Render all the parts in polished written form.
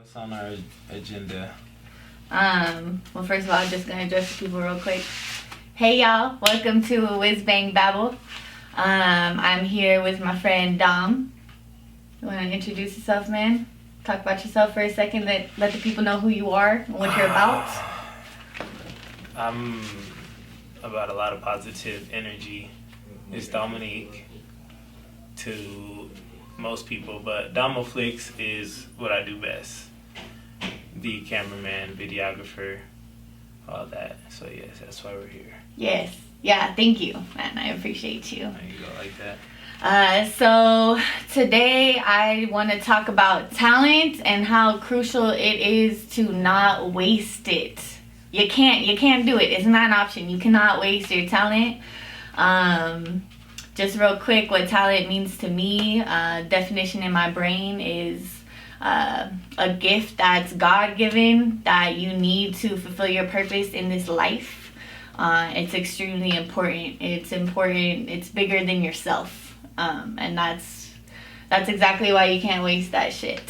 What's on our agenda? Well, first of all, I'm just gonna address the people real quick. Hey y'all, welcome to Whiz Babble. I'm here with my friend Dom. You wanna introduce yourself, man? Talk about yourself for a second. Let the people know who you are and what you're about. I'm about a lot of positive energy. It's Dominique to most people, but Domoflix is what I do best. The cameraman, videographer, all that. So yes, that's why we're here. Yes. Yeah, thank you, man. I appreciate you. There you go, like that. So today I want to talk about talent and how crucial it is to not waste it. You can't do it. It's not an option. You cannot waste your talent. Just real quick, what talent means to me, definition in my brain is a gift that's God-given that you need to fulfill your purpose in this life. It's extremely important. It's important. It's bigger than yourself. And that's exactly why you can't waste that shit.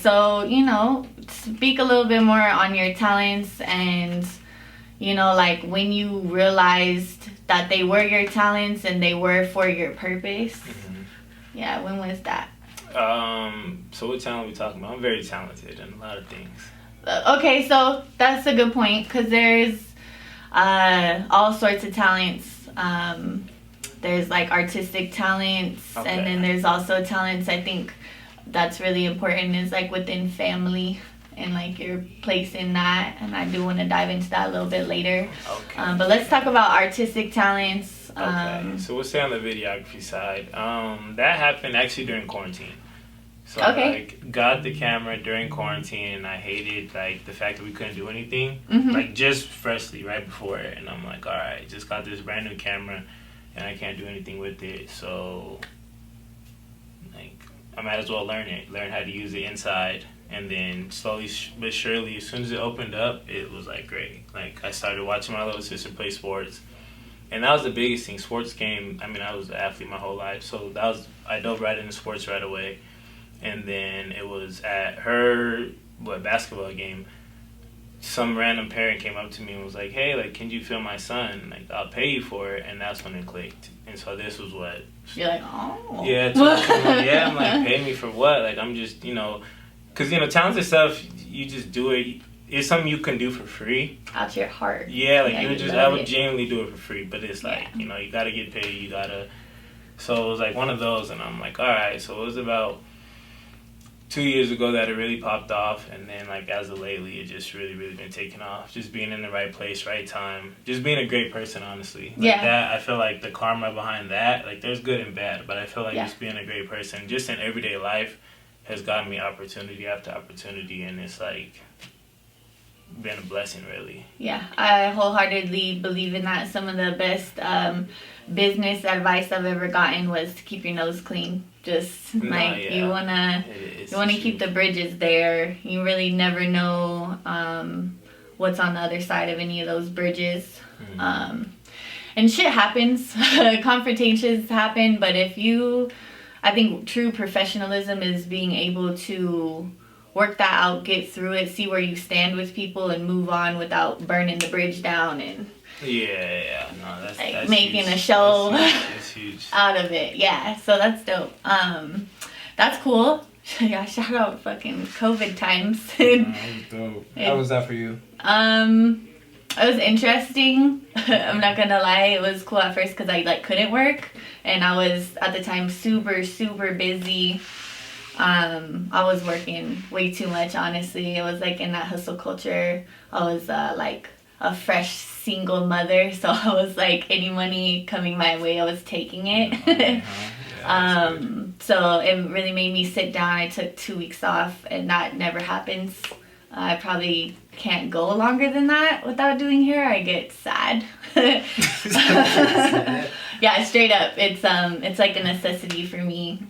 So, speak a little bit more on your talents and, like when you realized that they were your talents and they were for your purpose. Mm-hmm. Yeah, when was that? So what talent are we talking about? I'm very talented in a lot of things. Okay, so that's a good point because there's all sorts of talents. There's like artistic talents, okay. And then there's also talents. I think that's really important is like within family and like your place in that. And I do want to dive into that a little bit later. Okay. But let's talk about artistic talents. Okay, so we'll stay on the videography side. That happened actually during quarantine. So okay. I got the camera during quarantine and I hated like the fact that we couldn't do anything. Mm-hmm. Like just freshly right before it, and I'm like, all right, just got this brand new camera and I can't do anything with it. So like I might as well learn how to use it inside. And then slowly but surely, as soon as it opened up, it was like great. Like I started watching my little sister play sports. And that was the biggest thing. Sports came, I was an athlete my whole life. So I dove right into sports right away. And then it was at her basketball game. Some random parent came up to me and was like, hey, like, can you film my son? Like, I'll pay you for it. And that's when it clicked. And so this was what. You're like, oh. Yeah, I'm like, pay me for what? Like, I'm just, because, talented stuff, you just do it. It's something you can do for free. Out your heart. Yeah, like I would genuinely do it for free. But it's like, you gotta get paid, So it was like one of those, and I'm like, all right. So it was about 2 years ago that it really popped off, and then like as of lately, it just really, really been taking off. Just being in the right place, right time. Just being a great person, honestly. Like that, I feel like the karma behind that, like there's good and bad, but I feel like just being a great person, just in everyday life, has gotten me opportunity after opportunity, and it's like been a blessing, really. Yeah, I wholeheartedly believe in that. Some of the best business advice I've ever gotten was to keep your nose clean. Just you wanna keep the bridges there. You really never know what's on the other side of any of those bridges. Mm-hmm. And shit happens. Confrontations happen, but I think true professionalism is being able to work that out, get through it, see where you stand with people, and move on without burning the bridge down and that's making huge. A show that's huge. out of it. Yeah, so that's dope. That's cool. Yeah, shout out fucking COVID times. That was dope. How was that for you? It was interesting. I'm not gonna lie, it was cool at first because I couldn't work, and I was at the time super, super busy. I was working way too much, honestly. I was like in that hustle culture. I was like a fresh single mother, so I was like any money coming my way, I was taking it. So it really made me sit down. I took 2 weeks off, and that never happens. I probably can't go longer than that without doing hair. I get sad. Yeah, straight up. It's like a necessity for me.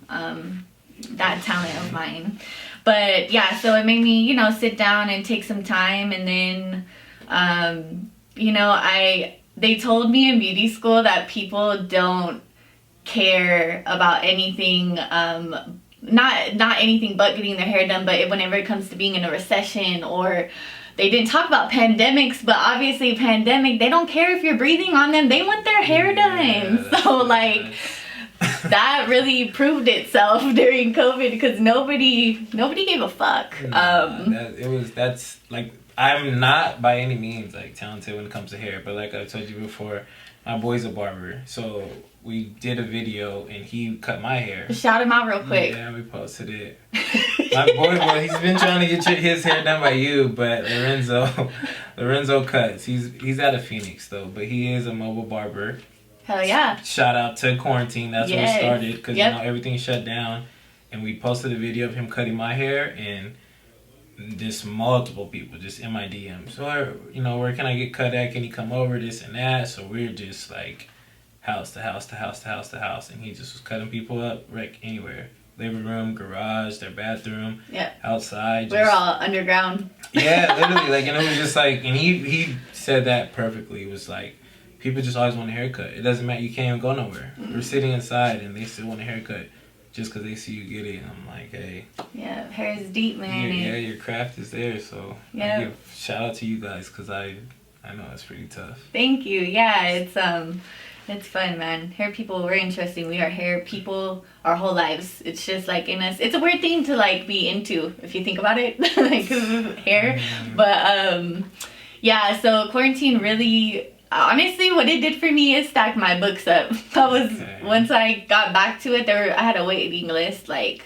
That talent of mine. But yeah, so it made me, sit down and take some time, and then they told me in beauty school that people don't care about anything not anything but getting their hair done, but whenever it comes to being in a recession, or they didn't talk about pandemics, but obviously pandemic, they don't care if you're breathing on them, they want their hair done. So like that really proved itself during COVID, because nobody gave a fuck. That's like, I'm not by any means like talented when it comes to hair, but like I told you before, my boy's a barber, so we did a video and he cut my hair. Shout him out real quick. Yeah, we posted it. My boy, he's been trying to get his hair done by you, but Lorenzo cuts. He's out of Phoenix though, but he is a mobile barber. Hell yeah. Shout out to quarantine. That's yes. where it started, because you know everything shut down, and we posted a video of him cutting my hair, and just multiple people just in my DMs, or you know, where can I get cut at? Can he come over? This and that. So we're just like house to house to house to house to house, and he just was cutting people up like anywhere. Living room, garage, their bathroom, outside. We're all underground. Yeah, literally, like, and it was just like, and he said that perfectly. It was like, people just always want a haircut. It doesn't matter. You can't even go nowhere. We're sitting inside, and they still want a haircut just because they see you get it. And I'm like, hey. Yeah, hair is deep, man. Yeah, your craft is there. So I give shout out to you guys, because I know it's pretty tough. Thank you. Yeah, it's fun, man. Hair people, we're interesting. We are hair people our whole lives. It's just like in us. It's a weird thing to like be into if you think about it, like hair. But yeah. So quarantine really, honestly, what it did for me is stack my books up. Once I got back to it, I had a waiting list like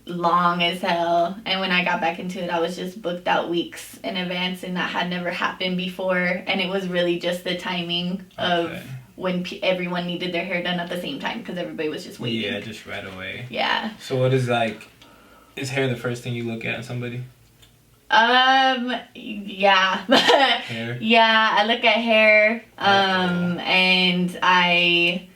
long as hell, and when I got back into it, I was just booked out weeks in advance, and that had never happened before. And it was really just the timing of when everyone needed their hair done at the same time, because everybody was just waiting. Yeah, just right away. Yeah. So what is like, is hair the first thing you look at in somebody? Yeah. Hair? Yeah, I look at hair, and I'm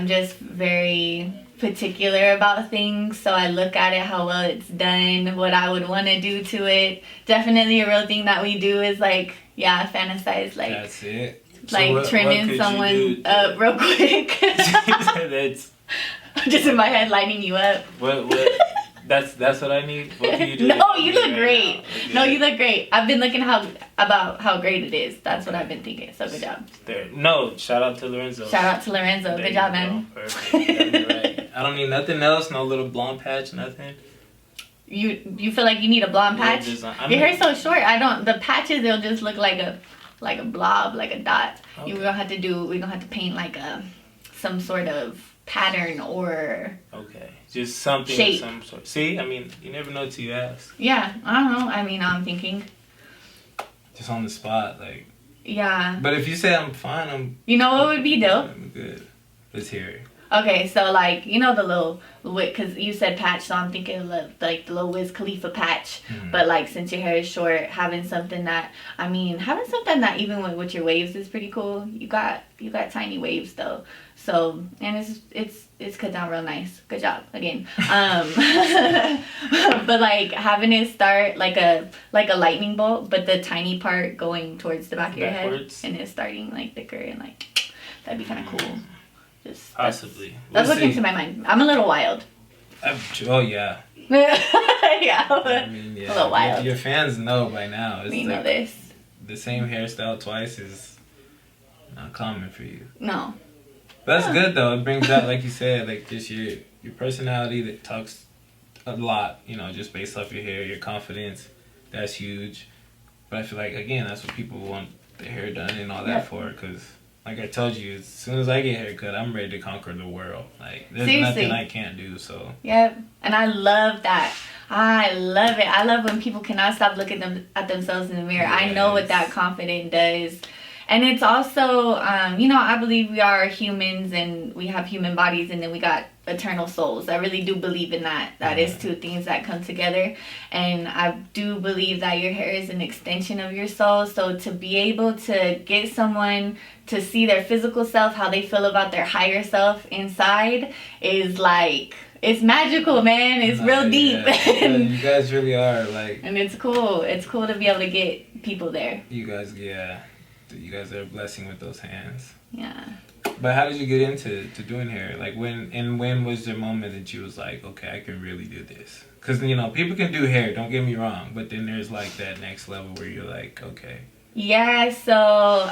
just very particular about things, so I look at it, how well it's done, what I would want to do to it. Definitely a real thing that we do is like, fantasize, like, that's it. Like so trimming someone up real quick. That's just in my head, lining you up. What that's what I need. What can you do? No, you look great. Okay. No, you look great. I've been looking about how great it is. That's what I've been thinking. So good job. There. No, shout out to Lorenzo. Shout out to Lorenzo. Good job, man. Perfect. Right. I don't need nothing else. No little blonde patch. Nothing. You feel like you need a blonde patch? Your hair's so short. The patches, they'll just look like a blob, like a dot. Okay. We're gonna have to paint like some sort of pattern or just something shape. Of some sort. See, I mean, you never know till you ask. Yeah, I don't know. I mean, I'm thinking just on the spot, like. Yeah. But if you say I'm fine, you know what would be dope? I'm good. Let's hear it. Okay, so like, the little, because you said patch, so I'm thinking of like the little Whiz Khalifa patch. But like, since your hair is short, having something that even with your waves is pretty cool. You got tiny waves though, so, and it's cut down real nice. Good job again. But like having it start like a lightning bolt, but the tiny part going towards the back of your head, and it's starting like thicker, and like that'd be kind of cool. Possibly. That's what came to my mind. I'm a little wild. Oh yeah. Yeah. I mean, yeah. A little wild. Your fans know by now. We know this. The same hairstyle twice is not common for you. No. But that's good though. It brings out, like you said, like just your personality that talks a lot. Just based off your hair, your confidence. That's huge. But I feel like, again, that's what people want their hair done and all that for, because. Like I told you, as soon as I get a haircut, I'm ready to conquer the world. Like, there's nothing I can't do, so. Yep, and I love that. I love it. I love when people cannot stop looking at themselves in the mirror. Yes. I know what that confidence does. And it's also, I believe we are humans, and we have human bodies, and then we got eternal souls. I really do believe in that. That is two things that come together. And I do believe that your hair is an extension of your soul. So to be able to get someone to see their physical self, how they feel about their higher self inside, is like, it's magical, man. It's real deep. Yeah. You guys really are, like. And it's cool. It's cool to be able to get people there. You guys are a blessing with those hands. Yeah. But how did you get into doing hair? Like when was the moment that you was like, okay, I can really do this? Because people can do hair. Don't get me wrong, but then there's like that next level where you're like, okay. Yeah, so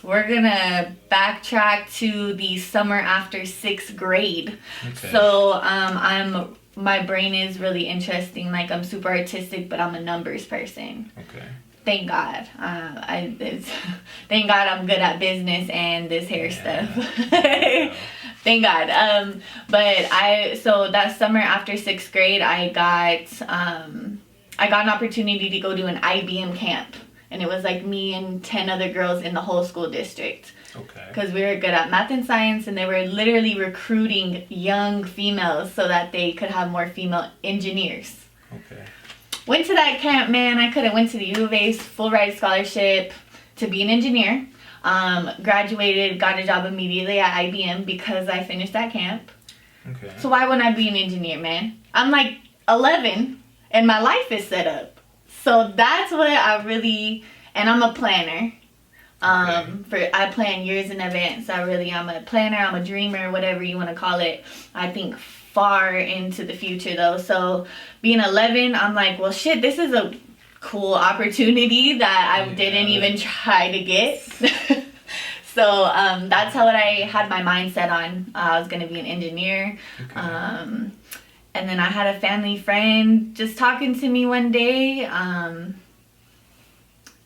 we're gonna backtrack to the summer after 6th grade. Okay. So my brain is really interesting. Like, I'm super artistic, but I'm a numbers person. Okay. Thank God. Thank God I'm good at business and this hair stuff. Thank God. So that summer after 6th grade, I got an opportunity to go to an IBM camp. And it was like me and 10 other girls in the whole school district. Okay. Because we were good at math and science, and they were literally recruiting young females so that they could have more female engineers. Okay. Went to that camp, man. I could have went to the U of A's full ride scholarship to be an engineer. Graduated, got a job immediately at IBM because I finished that camp. Okay. So why wouldn't I be an engineer, man? I'm like 11 and my life is set up. So that's what I really, and I'm a planner. I plan years in advance. I'm a planner, I'm a dreamer, whatever you want to call it. I think far into the future though. So being 11, I'm like, well shit, this is a cool opportunity that I didn't even try to get. So that's how I had my mindset on. I was going to be an engineer. Okay. And then I had a family friend just talking to me one day,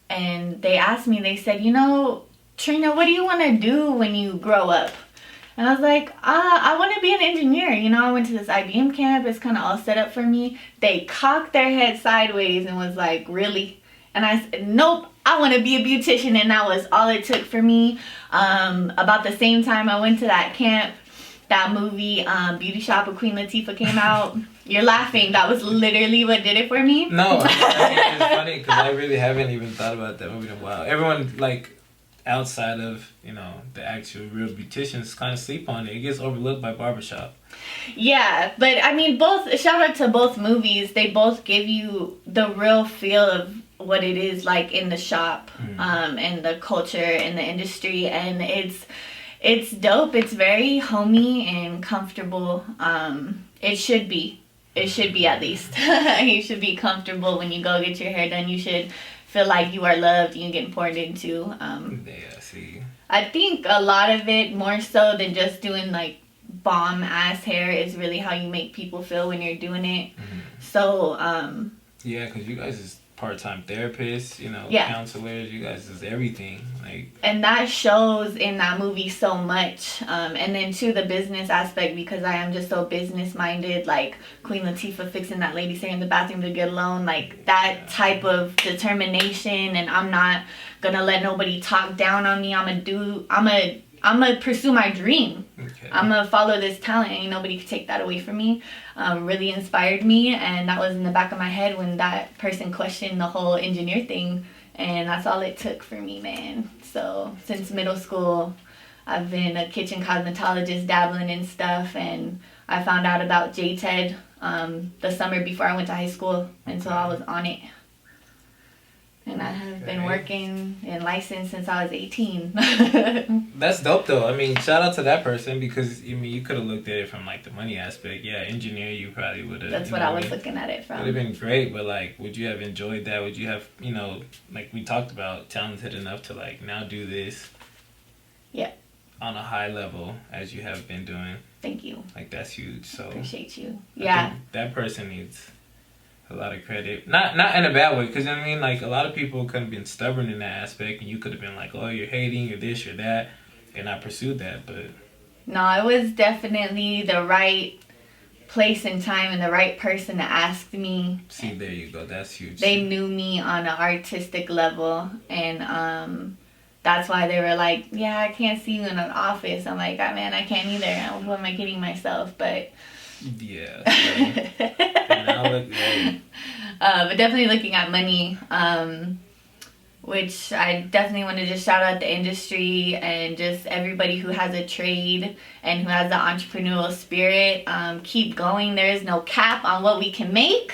and they asked me, they said, Trina, what do you want to do when you grow up? And I was like, I want to be an engineer. I went to this IBM camp. It's kind of all set up for me. They cocked their head sideways and was like, really? And I said, nope, I want to be a beautician. And that was all it took for me. About the same time I went to that camp, that movie, Beauty Shop with Queen Latifah came out. You're laughing. That was literally what did it for me. No, it's funny because I really haven't even thought about that movie in a while. Everyone, like, outside of, the actual real beauticians kind of sleep on it. It gets overlooked by barbershop. Yeah, but I mean, shout out to both movies. They both give you the real feel of what it is like in the shop, and the culture and the industry. And it's dope. It's very homey and comfortable. It should be. It should be, at least. You should be comfortable when you go get your hair done. You should feel like you are loved and you get poured into. Yeah, see. I think a lot of it, more so than just doing like bomb ass hair, is really how you make people feel when you're doing it. So yeah, because you guys is part-time therapists, counselors, you guys is everything, and that shows in that movie so much. And then too, the business aspect, because I am just so business minded, like Queen Latifah fixing that lady's hair in the bathroom to get a loan, like that type of determination. And I'm not gonna let nobody talk down on me. I'm gonna pursue my dream. Okay. I'm gonna follow this talent. Ain't nobody can take that away from me. Really inspired me, and that was in the back of my head when that person questioned the whole engineer thing, and that's all it took for me, man. So since middle school, I've been a kitchen cosmetologist, dabbling in stuff, and I found out about JTED the summer before I went to high school, and so I was on it. And I have been working and licensed since I was 18. That's dope, though. I mean, shout out to that person, because, you could have looked at it from, like, the money aspect. Yeah, engineer, you probably would have. That's what I was looking at it from. Would have been great, but, like, would you have enjoyed that? Would you have, like we talked about, talented enough to, like, now do this? Yeah. On a high level, as you have been doing. Thank you. Like, that's huge, so. Appreciate you. Yeah. That person needs a lot of credit, not in a bad way, because like a lot of people could have been stubborn in that aspect, and you could have been like, oh, you're hating, you're this, you're that, and I pursued that. But no, it was definitely the right place and time and the right person to ask me. See, there you go. That's huge. They knew me on an artistic level, and that's why they were like, yeah, I can't see you in an office. I'm like, oh, man, I can't either. Who am I kidding myself? But yeah. Now look, but definitely looking at money, which I definitely want to just shout out the industry and just everybody who has a trade and who has the entrepreneurial spirit. Keep going. There is no cap on what we can make,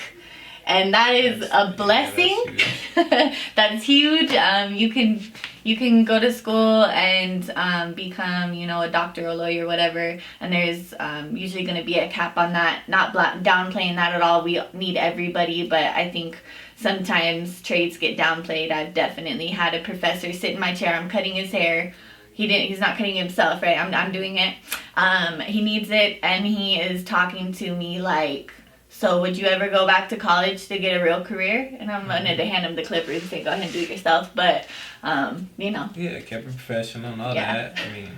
and that is a blessing. Yeah, that's huge. You you can go to school and become, you know, a doctor or lawyer, whatever. And there's usually going to be a cap on that. Not downplaying that at all. We need everybody, but I think sometimes trades get downplayed. I've definitely had a professor sit in my chair. I'm cutting his hair. He's not cutting himself, right? I'm doing it. He needs it, and he is talking to me like, so would you ever go back to college to get a real career? And I'm going to hand him the clippers and say, go ahead and do it yourself. But, you know. Yeah, kept it professional and all that. I mean,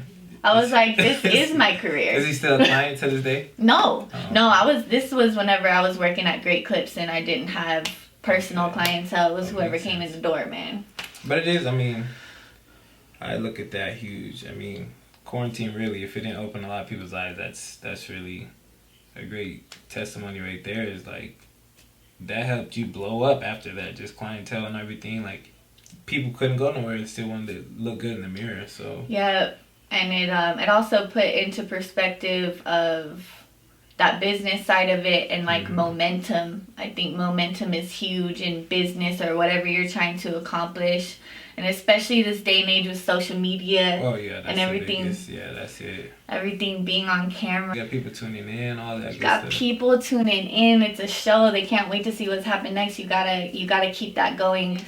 I was like, this is my career. Is he still a client to this day? No. No, this was whenever I was working at Great Clips and I didn't have personal clientele. It was whoever came in the door, man. But it is, I mean, I look at that huge. I mean, quarantine really, if it didn't open a lot of people's eyes, that's really a great testimony right there. Is like that helped you blow up after that, just clientele and everything. Like people couldn't go nowhere and still wanted to look good in the mirror. So yeah, and it also put into perspective of that business side of it and like momentum. I think momentum is huge in business or whatever you're trying to accomplish. And especially this day and age with social media and everything. Yeah, that's it. Everything being on camera. You got people tuning in, all that. You got people tuning in. It's a show. They can't wait to see what's happening next. You gotta keep that going.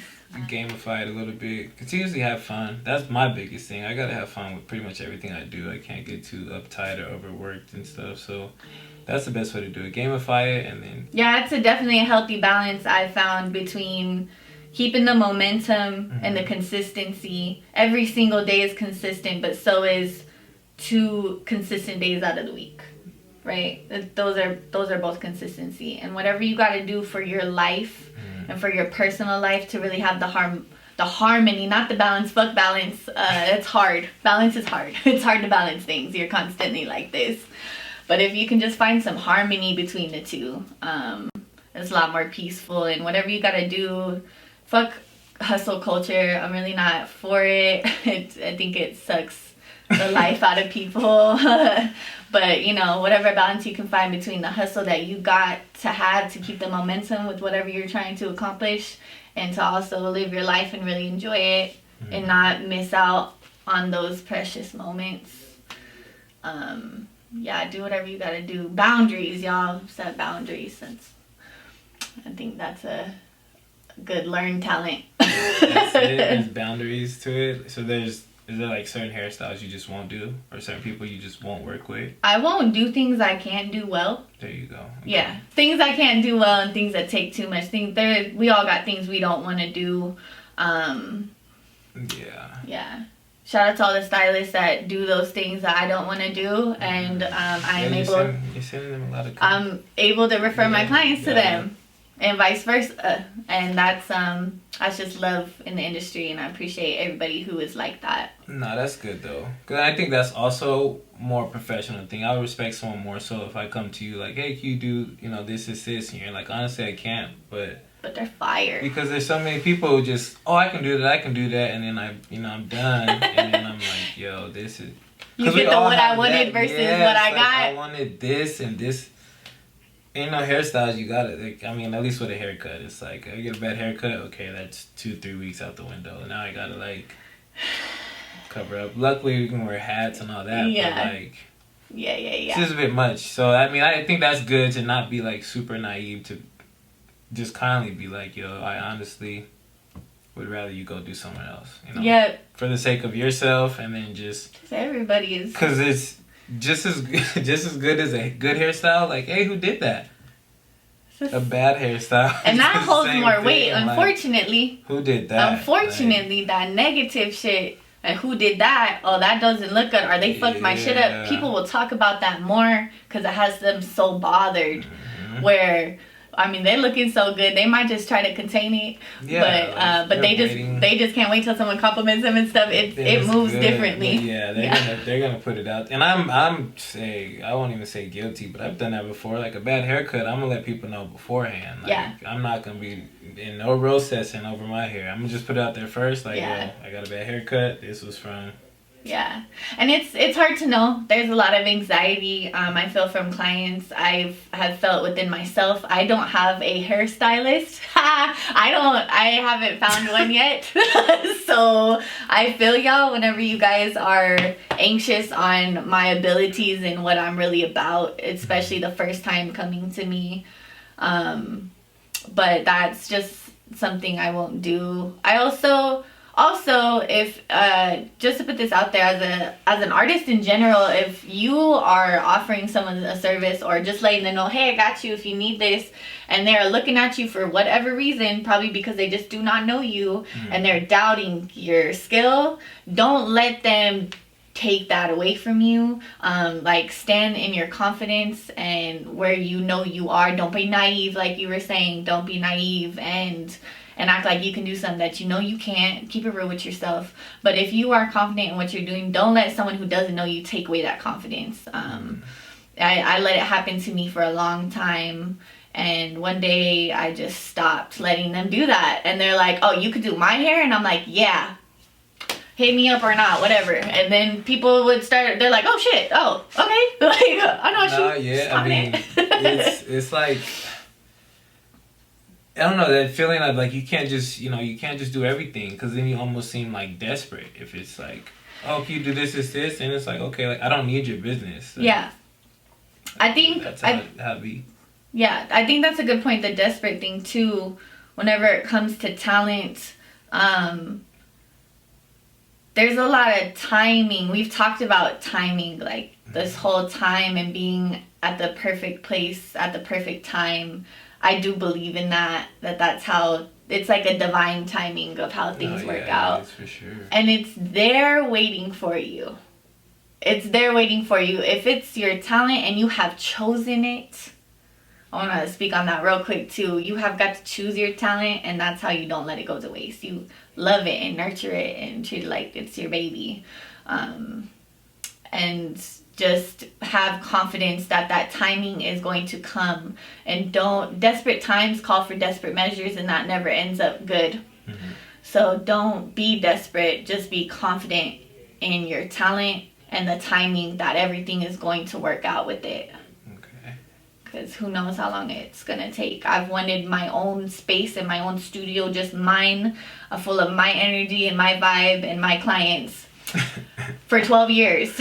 Gamify it a little bit. Continuously have fun. That's my biggest thing. I gotta have fun with pretty much everything I do. I can't get too uptight or overworked and stuff. So that's the best way to do it. Gamify it and then. Yeah, it's definitely a healthy balance I found between keeping the momentum and the consistency. Every single day is consistent, but so is 2 consistent days out of the week, right? Those are both consistency. And whatever you got to do for your life and for your personal life to really have the harmony, not the balance. Fuck balance. It's hard. Balance is hard. It's hard to balance things. You're constantly like this. But if you can just find some harmony between the two, it's a lot more peaceful. And whatever you got to do, fuck hustle culture. I'm really not for it. I think it sucks the life out of people. But, you know, whatever balance you can find between the hustle that you got to have to keep the momentum with whatever you're trying to accomplish and to also live your life and really enjoy it and not miss out on those precious moments. Yeah, do whatever you got to do. Boundaries, y'all. Set boundaries. I think that's a good learned talent. That's it. There's boundaries to it. So is there like certain hairstyles you just won't do, or certain people you just won't work with? I won't do things I can't do well. There you go. Okay. Yeah, things I can't do well and things that take too much. We all got things we don't want to do. Yeah. Shout out to all the stylists that do those things that I don't want to do, and you're sending them a lot of. I'm able to refer my clients to them. And vice versa. And that's just love in the industry, and I appreciate everybody who is like that. No, that's good though. Cause I think that's also more professional thing. I would respect someone more so if I come to you like, hey, can you do, this, and you're like, honestly, I can't, but they're fire. Because there's so many people who just, I can do that, and then I'm done, and then I'm like, yo, this is. You get what I wanted versus what I got. I wanted this and this. Ain't no hairstyles you got it. At least with a haircut, it's like I get a bad haircut. Okay, that's 2-3 weeks out the window. Now I gotta cover up. Luckily, we can wear hats and all that. Yeah. But yeah. It's just a bit much. So I think that's good to not be super naive, to just kindly be like, yo, I honestly would rather you go do somewhere else. Yeah. For the sake of yourself, and then just. Everybody is. Because it's. Just as good as a good hairstyle. Like, hey, who did that? A bad hairstyle. And that holds more weight, unfortunately. Who did that? Unfortunately, that negative shit. And who did that? Oh, that doesn't look good. Or they fucked my shit up. People will talk about that more because it has them so bothered. Where, they're looking so good. They might just try to contain it. Yeah, but they just can't wait till someone compliments them and stuff. It moves good, differently. Yeah, they're gonna put it out. And I won't even say guilty, but I've done that before. Like a bad haircut, I'm gonna let people know beforehand. I'm not gonna be in no processing over my hair. I'm gonna just put it out there first. Yo, I got a bad haircut. This was from Yeah, and it's hard to know. There's a lot of anxiety. I feel from clients. Have felt within myself. I don't have a hairstylist. I haven't found one yet. So I feel y'all whenever you guys are anxious on my abilities and what I'm really about, especially the first time coming to me. But that's just something I won't do. I also, if just to put this out there, as an artist in general, if you are offering someone a service or just letting them know, hey, I got you if you need this, and they're looking at you for whatever reason, probably because they just do not know you, and they're doubting your skill, don't let them take that away from you. Like, stand in your confidence and where you know you are. Don't be naive, like you were saying. Don't be naive and act like you can do something that you know you can't. Keep it real with yourself. But if you are confident in what you're doing, don't let someone who doesn't know you take away that confidence. I let it happen to me for a long time, and one day I just stopped letting them do that. And they're like, oh, you could do my hair? And I'm like, yeah, hit me up or not, whatever. And then people would start, they're like, oh shit, oh, okay. Like, I know she. Yeah, I mean, it's like, I don't know, that feeling of like you can't just do everything, because then you almost seem like desperate if it's like, oh, can you do this, and it's like, okay, like I don't need your business. Like, yeah, I think that's how it be. Yeah, I think that's a good point. The desperate thing too. Whenever it comes to talent, there's a lot of timing. We've talked about timing, like this whole time and being at the perfect place at the perfect time. I do believe in that that's how, it's like a divine timing of how things work out. That's for sure. And it's there waiting for you. It's there waiting for you. If it's your talent and you have chosen it, I want to speak on that real quick too. You have got to choose your talent, and that's how you don't let it go to waste. You love it and nurture it and treat it like it's your baby. And just have confidence that timing is going to come, and desperate times call for desperate measures, and that never ends up good. So don't be desperate, just be confident in your talent and the timing that everything is going to work out with it. Okay. Because who knows how long it's gonna take. I've wanted my own space and my own studio, just mine, full of my energy and my vibe and my clients for 12 years.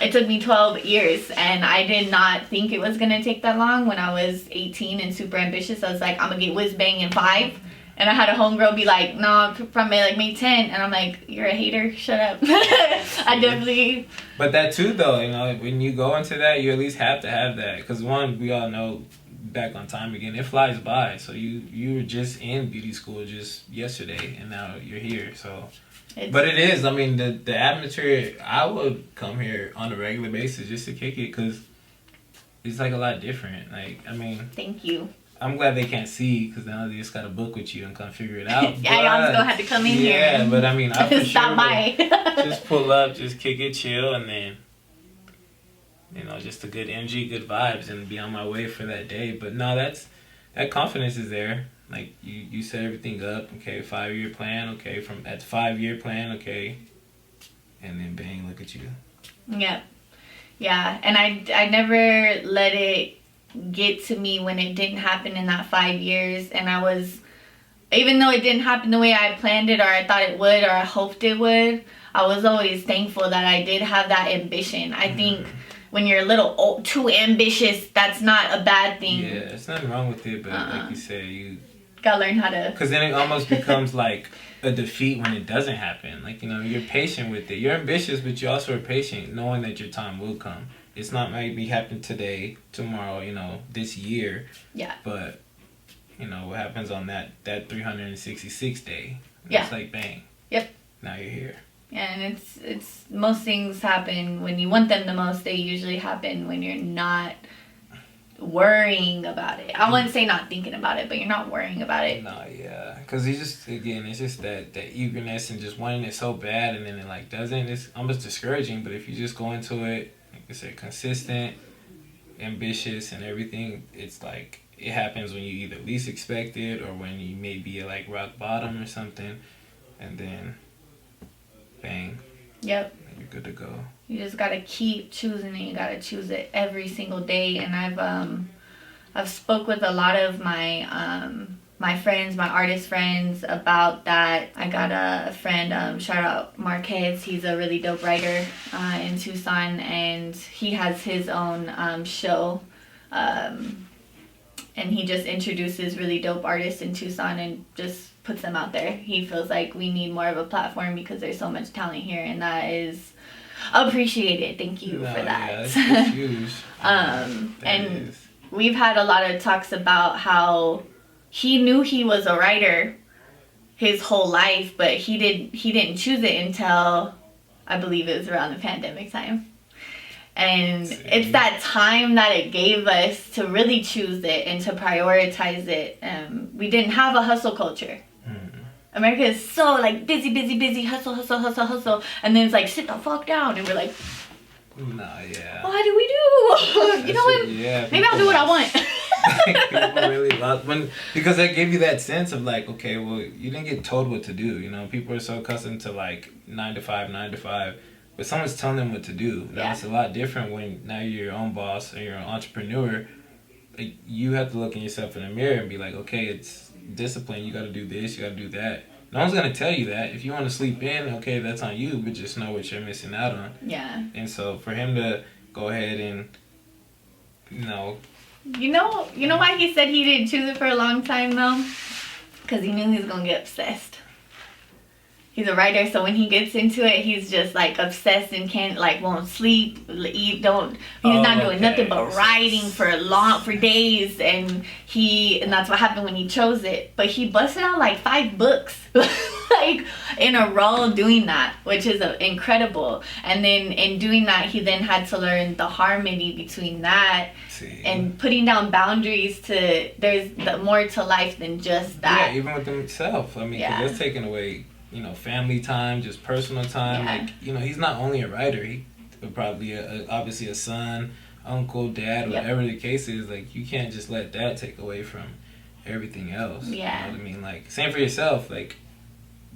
It took me 12 years, and I did not think it was gonna take that long. When I was 18 and super ambitious, I was like, I'm gonna get Whiz bang in 5. And I had a homegirl be like, no, from May 10. And I'm like, you're a hater, shut up. I definitely. But that too, though, when you go into that, you at least have to have that. Because one, we all know, back on time again, it flies by. So you were just in beauty school just yesterday, and now you're here. So, but it is, I mean, the atmosphere, I would come here on a regular basis just to kick it, because it's like a lot different. Like, I mean. Thank you. I'm glad they can't see, because now they just got to book with you and come figure it out. Yeah, y'all just gonna have to come in here. Yeah, but I mean, I for stop by. Just pull up, just kick it, chill, and then, just a good energy, good vibes, and be on my way for that day. But no, that confidence is there. Like, you set everything up, okay, 5-year plan, okay, from that 5-year plan, okay, and then bang, look at you. Yep. Yeah, and I never let it get to me when it didn't happen in that 5 years, and I was, even though it didn't happen the way I planned it or I thought it would or I hoped it would, I was always thankful that I did have that ambition. I think when you're a little too ambitious, that's not a bad thing. Yeah, there's nothing wrong with it, but like you said, you gotta learn how to, because then it almost becomes like a defeat when it doesn't happen. Like, you're patient with it, you're ambitious, but you also are patient, knowing that your time will come. It's not maybe happen today, tomorrow, this year. Yeah. But, what happens on that 366th day. Yeah. It's like, bang. Yep. Now you're here. Yeah, and it's most things happen when you want them the most. They usually happen when you're not worrying about it. I wouldn't say not thinking about it, but you're not worrying about it. No, yeah. Because it's just that eagerness and just wanting it so bad, and then it, like, doesn't. It's almost discouraging, but if you just go into it, like I said, consistent, ambitious, and everything, it's like it happens when you either least expect it or when you may be at like rock bottom or something, and then bang. Yep. You're good to go. You just gotta keep choosing it. You gotta choose it every single day. And I've spoke with a lot of my friends, my artist friends about that. I got a friend, shout out Marquez. He's a really dope writer in Tucson, and he has his own show. And he just introduces really dope artists in Tucson and just puts them out there. He feels like we need more of a platform because there's so much talent here, and that is appreciated. Thank you for that. Yeah, that's huge. And we've had a lot of talks about how he knew he was a writer his whole life, but he didn't choose it until I believe it was around the pandemic time. And it's that time that it gave us to really choose it and to prioritize it. We didn't have a hustle culture. America is so like busy, hustle. And then it's like, sit the fuck down. And we're like, nah, yeah. what do we do? You know what? Yeah, maybe I'll do what I want. People really love because that gave you that sense of like, okay, well, you didn't get told what to do. You know, people are so accustomed to like 9 to 5, but someone's telling them what to do. Now it's a lot different when now you're your own boss or you're an entrepreneur. Like, you have to look in yourself in the mirror and be like, okay, it's discipline. You got to do this. You got to do that. No one's gonna tell you that. If you want to sleep in, okay, that's on you. But just know what you're missing out on. Yeah. And so for him to go ahead and, You know why he said he didn't choose it for a long time though? Because he knew he was gonna get obsessed. He's a writer, so when he gets into it, he's just like obsessed and won't sleep, eat, he's not doing nothing but writing for days, and that's what happened when he chose it. But he busted out like 5 books like in a row doing that, which is incredible. And then in doing that, he then had to learn the harmony between that and putting down boundaries there's more to life than just that. Yeah, even with himself. I mean, 'cause that's taking away, family time, just personal time. Yeah. Like, he's not only a writer, he probably obviously a son, uncle, dad, whatever the case is. Like, you can't just let that take away from everything else. Yeah. You know what I mean? Like, same for yourself. Like,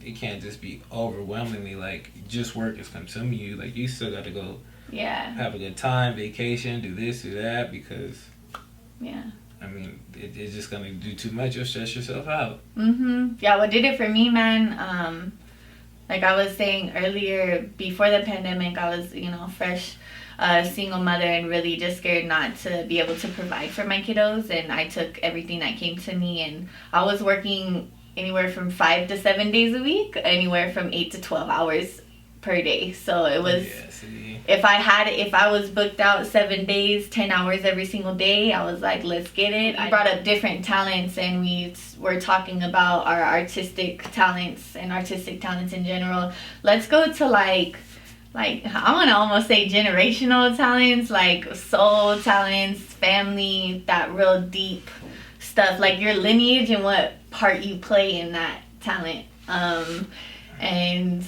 it can't just be overwhelmingly like just work is consuming you. Like, you still got to go have a good time, vacation, do this, do that, because I mean, it's just gonna do too much. You'll stress yourself out. Yeah, what did it for me, man? Like I was saying earlier, before the pandemic, I was, fresh single mother and really just scared not to be able to provide for my kiddos. And I took everything that came to me, and I was working anywhere from 5 to 7 days a week, anywhere from 8 to 12 hours per day. So it was, if I was booked out 7 days, 10 hours every single day, I was like, let's get it. I brought up different talents, and we were talking about our artistic talents and artistic talents in general. Let's go to like I want to almost say generational talents, like soul talents, family, that real deep stuff, like your lineage and what part you play in that talent. And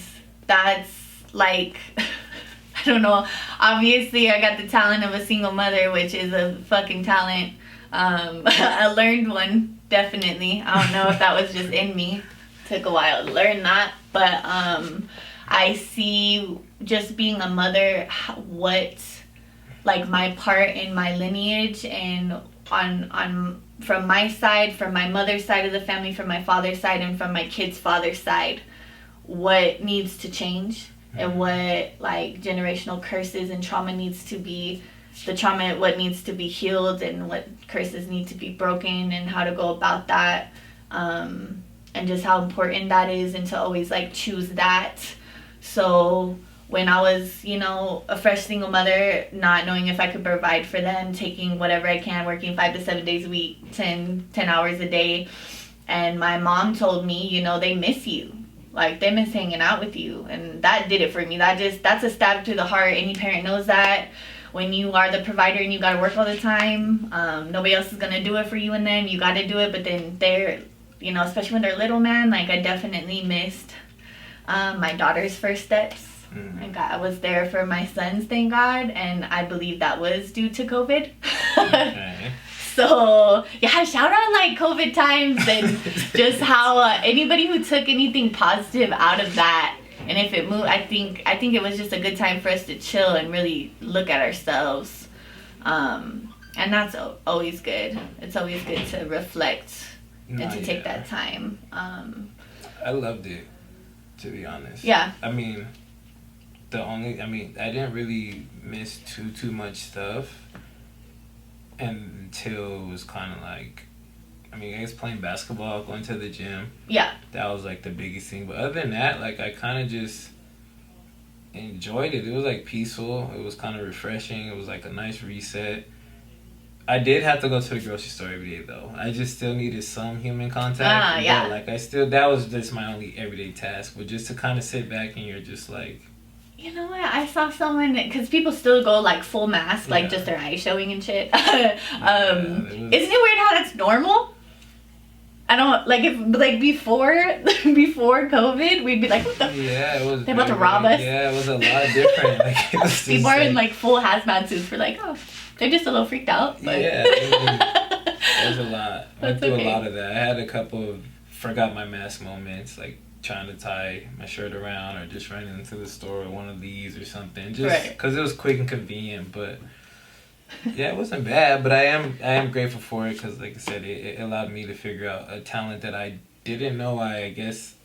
that's like, I don't know, obviously I got the talent of a single mother, which is a fucking talent. I learned one, definitely. I don't know if that was just in me. Took a while to learn that, but I see just being a mother, what like my part in my lineage, and on from my side, from my mother's side of the family, from my father's side, and from my kid's father's side, what needs to change and what like generational curses and trauma needs to be, what needs to be healed and what curses need to be broken, and how to go about that, and just how important that is, and to always like choose that. So when I was, a fresh single mother, not knowing if I could provide for them, taking whatever I can, working 5 to 7 days a week, 10 hours a day, and my mom told me, they miss you. Like, they miss hanging out with you. And that did it for me. That's a stab through the heart. Any parent knows that. When you are the provider and you got to work all the time, nobody else is going to do it for you and them. You got to do it. But then they're, especially when they're little, man, like, I definitely missed my daughter's first steps. I was there for my sons, thank God. And I believe that was due to COVID. Okay. So, yeah, shout out like COVID times, and just how anybody who took anything positive out of that And if it moved, I think it was just a good time for us to chill and really look at ourselves. And that's always good. It's always good to reflect and to take that time. I loved it, to be honest. Yeah. I mean, I didn't really miss too much stuff until it was kind of like, I guess playing basketball, going to the gym. Yeah. That was like the biggest thing. But other than that, like I kind of just enjoyed it. It was like peaceful. It was kind of refreshing. It was like a nice reset. I did have to go to the grocery store every day though. I just still needed some human contact. Yeah. But, like that was just my only everyday task. But just to kind of sit back and you're just like, you know what? I saw someone, because people still go like full mask, like just their eyes showing and shit. Isn't it weird how that's normal? I don't like before COVID, we'd be like, what the? Yeah, it was. They're about to rob us. Yeah, it was a lot different. Like, it was people are in like full hazmat suits. We're like, oh, they're just a little freaked out. But. Yeah, it was a lot. I went through a lot of that. I had a couple of forgot my mask moments, like trying to tie my shirt around or just running into the store with one of these or something, just because it was quick and convenient. But yeah, it wasn't bad. But I am grateful for it because, like I said, it allowed me to figure out a talent that I didn't know I guess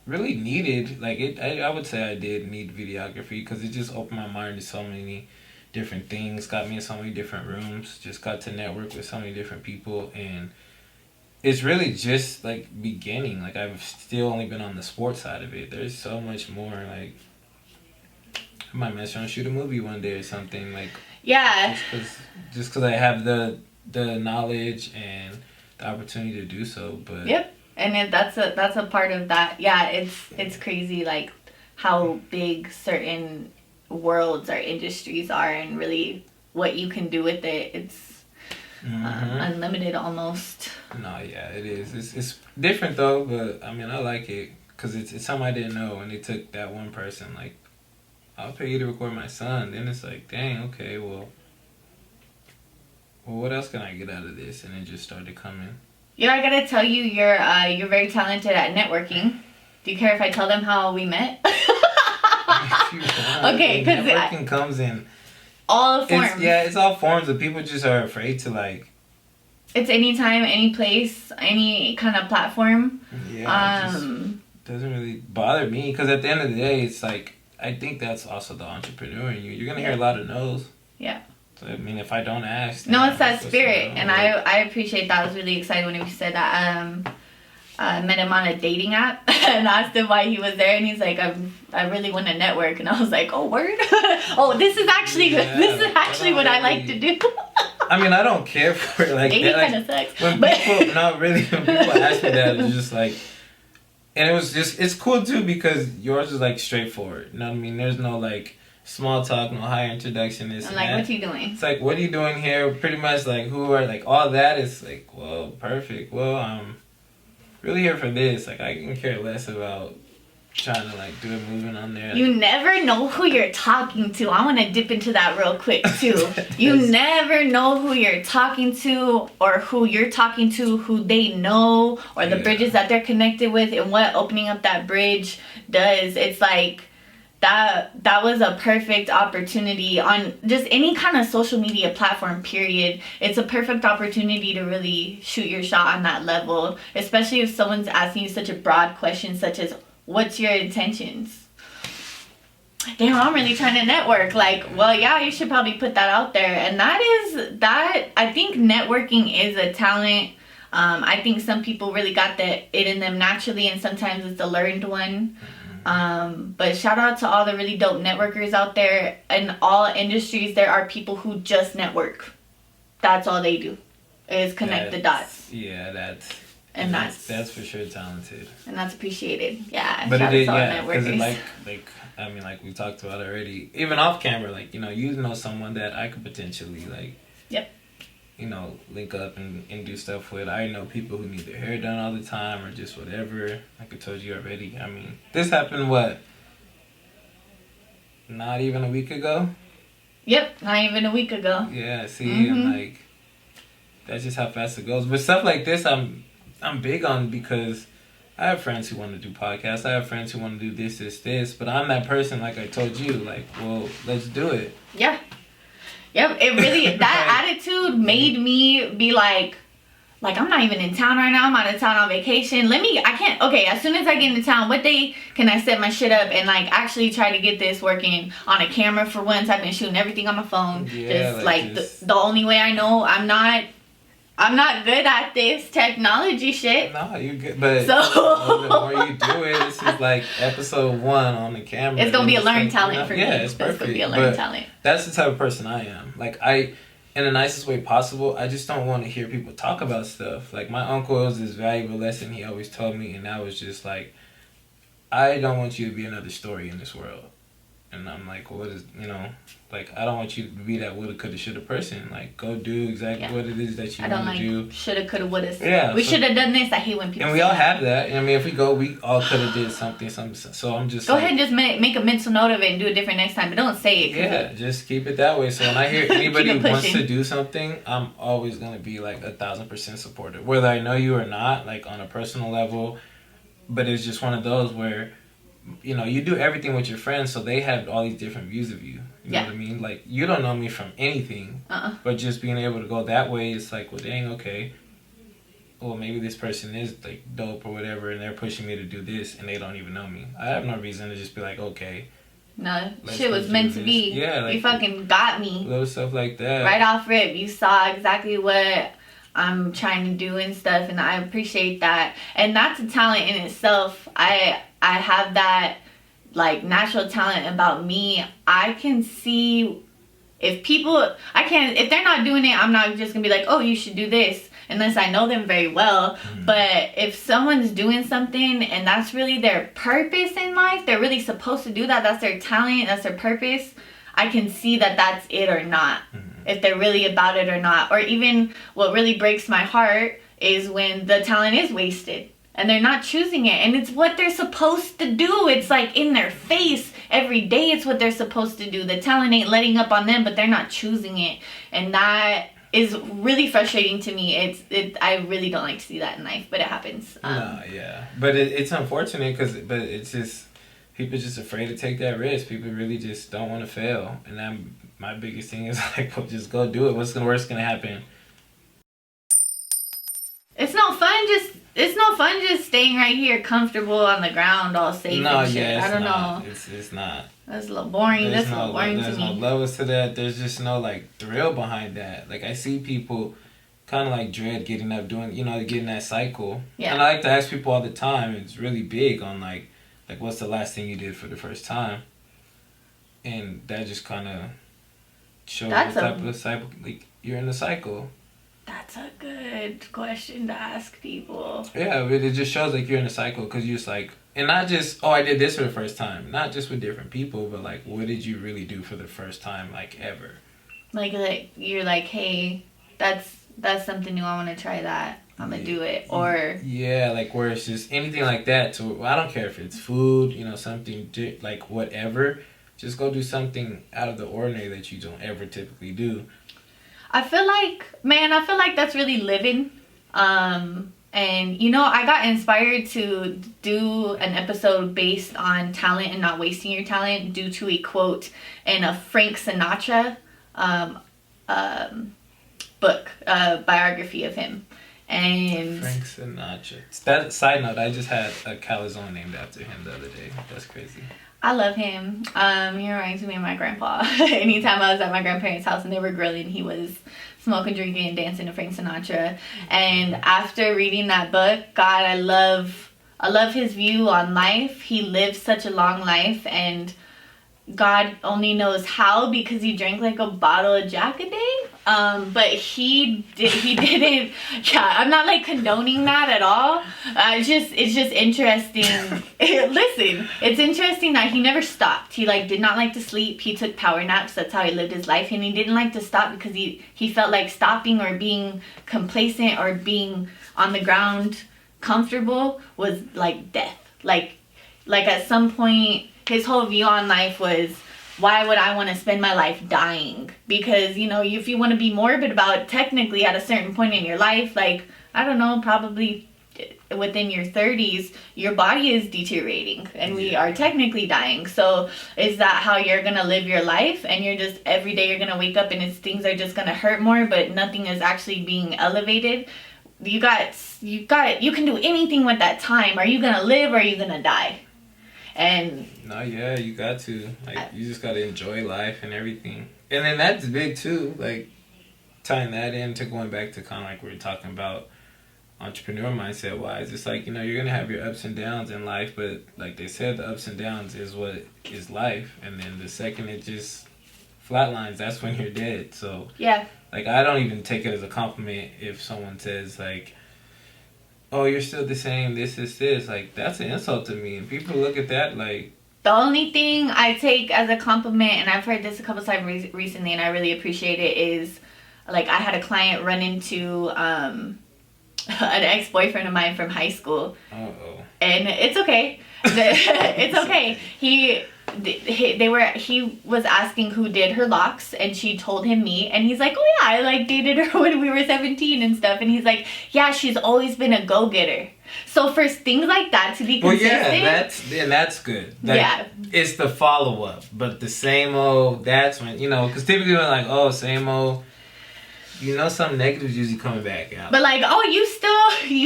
really needed. Like I would say I did need videography because it just opened my mind to so many different things, got me in so many different rooms, just got to network with so many different people, and it's really just like beginning. Like I've still only been on the sports side of it. There's so much more. Like I might mess around and shoot a movie one day or something. Like just because I have the knowledge and the opportunity to do so. But and that's a part of that. Yeah, it's crazy like how big certain worlds or industries are and really what you can do with it. It's unlimited almost. No, yeah, it is. It's different though, but I mean I like it because it's something I didn't know, and it took that one person. Like, I'll pay you to record my son. Then it's like, dang, okay, well, what else can I get out of this? And it just started coming. I gotta tell you, you're very talented at networking. Do you care if I tell them how we met? Okay, because networking comes in all forms. It's all forms, but people just are afraid to like. It's anytime, any place, any kind of platform. Yeah, it doesn't really bother me because at the end of the day, it's like I think that's also the entrepreneur in you. You're gonna hear a lot of no's. Yeah. So I mean, if I don't ask, no, it's that spirit, and I appreciate that. I was really excited when he said that. I met him on a dating app and asked him why he was there, and he's like, I really want to network, and I was like, oh word. Oh, this is actually what I like to do. I mean, I don't care for it like dating that. Kind of sucks. When people, not really. When people ask me that, it's just like, and it was just, it's cool too because yours is like straightforward. You know what I mean? There's no like small talk, no high introduction. I'm like, what you doing? It's like, what are you doing here? Pretty much like, who are like all that is like, well, perfect. Well, I'm really here for this. Like, I can care less about trying to like do a movement on there. You never know who you're talking to. I want to dip into that real quick too. You never know who you're talking to or who you're talking to, who they know, or the bridges that they're connected with, and what opening up that bridge does. It's like that was a perfect opportunity on just any kind of social media platform, period. It's a perfect opportunity to really shoot your shot on that level, especially if someone's asking you such a broad question such as, what's your intentions? Damn, I'm really trying to network. Like, well, yeah, you should probably put that out there. And I think networking is a talent. I think some people really got it in them naturally, and sometimes it's a learned one. But shout out to all the really dope networkers out there. In all industries, there are people who just network. That's all they do, is connect the dots. Yeah, that's for sure talented. And that's appreciated. Yeah. But shout it is, out to all yeah, because networkers. I mean, like we talked about already, even off camera, like, you know someone that I could potentially like. Yep. Link up and do stuff with. I know people who need their hair done all the time or just whatever. Like I told you already. I mean, this happened, not even a week ago? Yep, not even a week ago. Yeah, see, and like, that's just how fast it goes. But stuff like this, I'm big on because I have friends who want to do podcasts. I have friends who want to do this. But I'm that person, like I told you, like, well, let's do it. Yeah. Yep. It really, that attitude made me be like, I'm not even in town right now. I'm out of town on vacation. As soon as I get into town, what day can I set my shit up and like actually try to get this working on a camera for once? I've been shooting everything on my phone. Yeah, The only way I know I'm not good at this technology shit. No, you're good. But so the more you do it, this is like episode 1 on the camera. It's gonna be a learned talent for me. Yeah, it's perfect. It's gonna be a learned talent. That's the type of person I am. Like in the nicest way possible, I just don't want to hear people talk about stuff. Like my uncle, it was this valuable lesson he always told me, and that was just like, I don't want you to be another story in this world. And I'm like, what is, like, I don't want you to be that woulda, coulda, shoulda person. Like, go do exactly what it is that you want to do. Shoulda, coulda, woulda. Yeah. We should have done this. I hate when people And we all have that. I mean, if we all could have did something. So I'm just go ahead and just make a mental note of it and do it different next time. But don't say it. Yeah, just keep it that way. So when I hear anybody who wants to do something, I'm always going to be like 1,000% supportive. Whether I know you or not, like on a personal level. But it's just one of those where, you do everything with your friends, so they have all these different views of you. You know what I mean? Like, you don't know me from anything, but just being able to go that way, it's like, well, dang, okay. Well, maybe this person is, like, dope or whatever, and they're pushing me to do this, and they don't even know me. I have no reason to just be like, okay. No, shit was meant to be. Yeah, like, you fucking got me. Little stuff like that. Right off rip, you saw exactly what I'm trying to do and stuff, and I appreciate that. And that's a talent in itself. I have that like natural talent about me. I can see if they're not doing it, I'm not just gonna be like, oh, you should do this, unless I know them very well. But if someone's doing something and that's really their purpose in life, they're really supposed to do that, that's their talent, that's their purpose, I can see that that's it or not. If they're really about it or not. Or even what really breaks my heart is when the talent is wasted and they're not choosing it, and it's what they're supposed to do. It's like in their face every day. It's what they're supposed to do. The talent ain't letting up on them, but they're not choosing it, and that is really frustrating to me. I really don't like to see that in life, but it happens. But it's unfortunate but it's just people just afraid to take that risk. People really just don't want to fail, and my biggest thing is like, well, just go do it. What's the worst gonna happen? It's no fun just staying right here comfortable on the ground all safe and shit. I don't know. It's not. That's a little boring. That's a little boring to me. There's no levels to that. There's just no like thrill behind that. Like I see people kind of like dread getting up doing, getting that cycle. Yeah. And I like to ask people all the time. It's really big on like what's the last thing you did for the first time? And that just kind of shows what type of cycle, like you're in the cycle. That's a good question to ask people. Yeah, but it just shows like you're in a cycle, because you're just like, and not just, I did this for the first time. Not just with different people, but like, what did you really do for the first time, like ever? Like you're like, hey, that's something new. I want to try that. I'm gonna do it. Or yeah, like where it's just anything like that. So I don't care if it's food, something like whatever. Just go do something out of the ordinary that you don't ever typically do. I feel like that's really living. And I got inspired to do an episode based on talent and not wasting your talent due to a quote in a Frank Sinatra book, biography of him. And Frank Sinatra. That side note, I just had a calzone named after him the other day. That's crazy. I love him. He reminds me of my grandpa. Anytime I was at my grandparents' house and they were grilling, he was smoking, drinking, and dancing to Frank Sinatra. And after reading that book, God, I love his view on life. He lived such a long life, and God only knows how, because he drank like a bottle of Jack a day. But he didn't. Yeah, I'm not like condoning that at all. It's just interesting. Listen, it's interesting that he never stopped. He did not like to sleep. He took power naps. That's how he lived his life, and he didn't like to stop because he felt like stopping or being complacent or being on the ground comfortable was like death. Like at some point, his whole view on life was, why would I want to spend my life dying? Because, if you want to be morbid about it, technically at a certain point in your life, I don't know, probably within your 30s, your body is deteriorating and we are technically dying. So is that how you're gonna live your life, and you're just every day you're gonna wake up and things are just gonna hurt more, but nothing is actually being elevated? You can do anything with that time. Are you gonna live or are you gonna die? And no, yeah, you got to, like, you just got to enjoy life and everything. And then that's big too, like tying that into going back to kind of like we were talking about entrepreneur mindset wise. It's like, you know, you're gonna have your ups and downs in life, but like they said, the ups and downs is what is life. And then the second it just flatlines, that's when you're dead. So yeah, like I don't even take it as a compliment if someone says like, oh, you're still the same, this is this. Like, that's an insult to me. And people look at that like... The only thing I take as a compliment, and I've heard this a couple times recently, and I really appreciate it, is, like, I had a client run into an ex-boyfriend of mine from high school. Uh-oh. And it's okay. It's okay. He was asking who did her locks, and she told him me, and he's like, oh yeah, I like dated her when we were 17 and stuff. And he's like, yeah, she's always been a go-getter. So for things like that to be consistent, well, that's good. Like, yeah, it's the follow-up, but the same old, that's when, you know, because typically we're like, oh, same old, you know, some negatives usually coming back out. But like, oh, you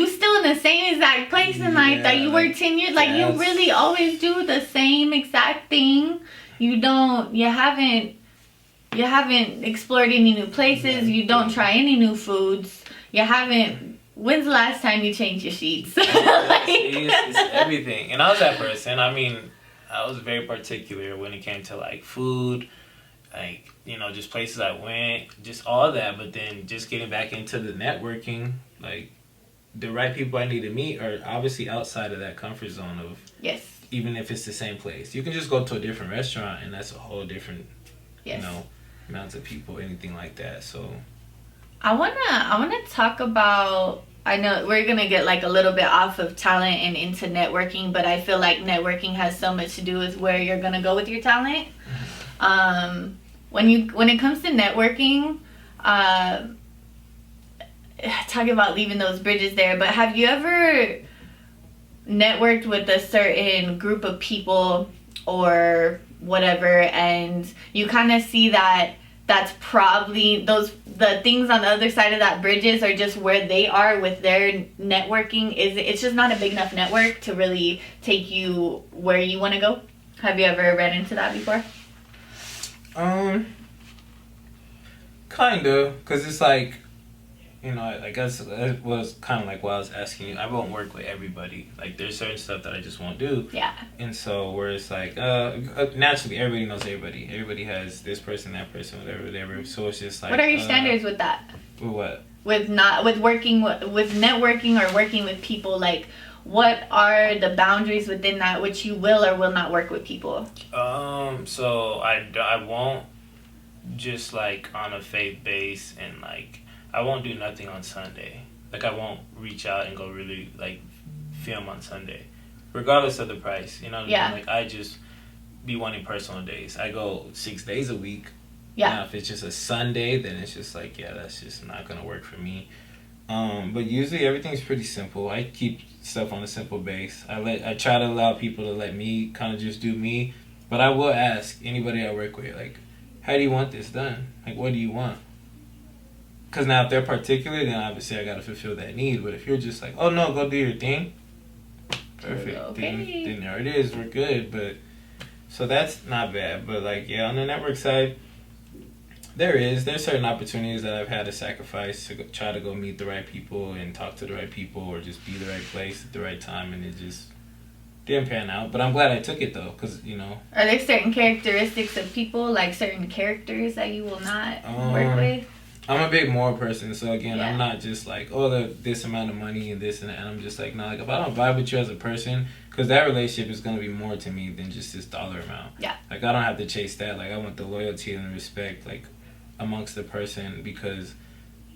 still in the same exact place in life that you were 10 years. Like, you really always do the same exact thing. You haven't explored any new places. You don't try any new foods. You haven't. When's the last time you changed your sheets? It's everything. And I was that person. I mean, I was very particular when it came to like food. Like, you know, just places I went, just all that. But then just getting back into the networking, like, the right people I need to meet are obviously outside of that comfort zone of, yes, even if it's the same place. You can just go to a different restaurant and that's a whole different, yes, you know, amounts of people, anything like that. So I wanna talk about, I know we're gonna get like a little bit off of talent and into networking, but I feel like networking has so much to do with where you're gonna go with your talent. When it comes to networking, talking about leaving those bridges there, but have you ever networked with a certain group of people or whatever, and you kind of see that that's probably the things on the other side of that bridges are just where they are with their networking? It's just not a big enough network to really take you where you want to go? Have you ever ran into that before? Kind of, because it's like, you know, I guess it was kind of like what I was asking you. I won't work with everybody. Like, there's certain stuff that I just won't do. Yeah. And so where it's like, naturally, everybody knows everybody. Everybody has this person, that person, whatever. So it's just like... What are your standards with that? With what? With networking or working with people, like, what are the boundaries within that which you will or will not work with people? So I won't just like on a faith base, and like I won't do nothing on Sunday. Like, I won't reach out and go really like film on Sunday, regardless of the price. You know what I mean? Like, I just be wanting personal days. I go 6 days a week. Yeah. Now, if it's just a Sunday, then it's just like, yeah, that's just not gonna work for me. But usually everything's pretty simple. I keep stuff on a simple base. I try to allow people to let me kind of just do me, but I will ask anybody I work with, like, how do you want this done? Like, what do you want? Because now if they're particular, then obviously I got to fulfill that need. But if you're just like, oh no, go do your thing, perfect. Okay. Then there it is. We're good. But so that's not bad. But like, yeah, on the network side, there's certain opportunities that I've had to sacrifice to try to go meet the right people and talk to the right people, or just be the right place at the right time, and it just didn't pan out. But I'm glad I took it though, because, you know. Are there certain characteristics of people, like certain characters that you will not work with? I'm a big moral person, so again, I'm not just like, oh, this amount of money and this and that. And I'm just like, no, like, if I don't vibe with you as a person, because that relationship is going to be more to me than just this dollar amount. Yeah. Like, I don't have to chase that. Like, I want the loyalty and the respect, like, amongst the person, because